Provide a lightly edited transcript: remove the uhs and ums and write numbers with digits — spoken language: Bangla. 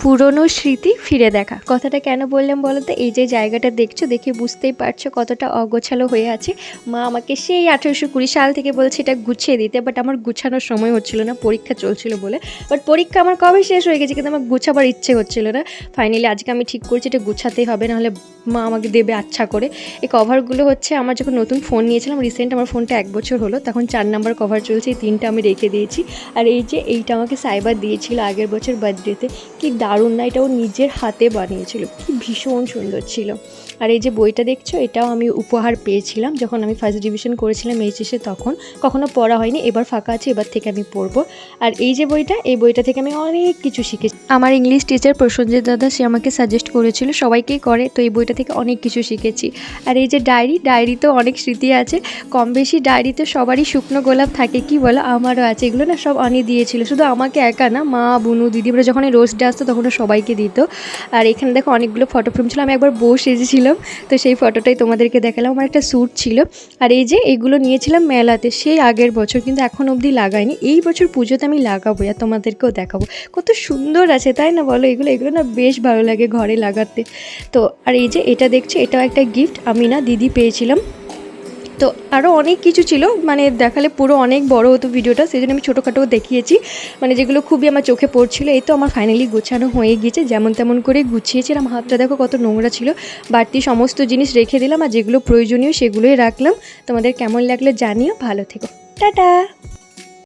পুরনো স্মৃতি ফিরে দেখা। কথাটা কেন বললাম বলো তো? এই যে জায়গাটা দেখছো, দেখে বুঝতেই পারছো কতটা অগোছালো হয়ে আছে। মা আমাকে সেই 1820 সাল থেকে বলছে এটা গুছিয়ে দিতে, বাট আমার গুছানোর সময় হচ্ছিল না, পরীক্ষা চলছিল বলে। বাট পরীক্ষা আমার কবে শেষ হয়ে গেছে, কিন্তু আমার গুছাবার ইচ্ছে হচ্ছিল না। ফাইনালি আজকে আমি ঠিক করছি এটা গুছাতেই হবে, নাহলে মা আমাকে দেবে আচ্ছা করে। এই কভারগুলো হচ্ছে আমার যখন নতুন ফোন নিয়েছিলাম, রিসেন্ট আমার ফোনটা 1 বছর হলো, তখন 4 নাম্বার কভার চলছে, এই 3টা আমি রেখে দিয়েছি। আর এই যে এইটা আমাকে সাইবার দিয়েছিল আগের বছর বার্থডেতে, কি দারুণ না? এটা ও নিজের হাতে বানিয়েছিল, কি ভীষণ সুন্দর ছিল। আর এই যে বইটা দেখছো, এটাও আমি উপহার পেয়েছিলাম যখন আমি ফার্স্ট ডিভিশন করেছিলাম এইচএসে, তখন কখনো পড়া হয়নি, এবার ফাঁকা আছে, এবার থেকে আমি পড়বো। আর এই যে বইটা, এই বইটা থেকে আমি অনেক কিছু শিখেছি। আমার ইংলিশ টিচার প্রসঞ্জিৎ দাদা, সে আমাকে সাজেস্ট করেছিল, সবাইকেই করে, তো এই বইটা থেকে অনেক কিছু শিখেছি। আর এই যে ডায়েরিতেও অনেক স্মৃতি আছে, কম বেশি ডায়েরিতে সবারই শুকনো গোলাপ থাকে, কি বলো? আমারও আছে। এগুলো না সব অনি দিয়েছিল, শুধু আমাকে একা না, মা, বুনু, দিদি, আমরা যখন এই রোজ ডে আসতো তখন সবাইকে দিত। আর এখানে দেখো অনেকগুলো ফটো ফ্রেম ছিল, আমি একবার বউ সেজেছিলাম, তো সেই ফটোটাই তোমাদেরকে দেখালাম। আমার একটা স্যুট ছিল। আর এই যে এইগুলো নিয়েছিলাম মেলাতে সেই আগের বছর, কিন্তু এখন অবধি লাগাইনি, এই বছর পুজোতে আমি লাগাবো আর তোমাদেরকেও দেখাবো। কত সুন্দর আছে তাই না বলো? এগুলো না বেশ ভালো লাগে ঘরে লাগাতে। তো আর এই যে এটা দেখছো, এটাও একটা গিফট, আমি না দিদি পেয়েছিলাম। তো আরও অনেক কিছু ছিল, মানে দেখালে পুরো অনেক বড় হতো ভিডিওটা, সেই জন্য আমি ছোটোখাটো দেখিয়েছি, মানে যেগুলো খুবই আমার চোখে পড়ছিল। এই তো আমার ফাইনালি গোছানো হয়ে গিয়েছে, যেমন তেমন করে গুছিয়েছিলাম। হাতটা দেখো কত নোংরা ছিল, বাড়তি সমস্ত জিনিস রেখে দিলাম, আর যেগুলো প্রয়োজনীয় সেগুলোই রাখলাম। তোমাদের কেমন লাগলো জানিও, ভালো থেকো, টাটা।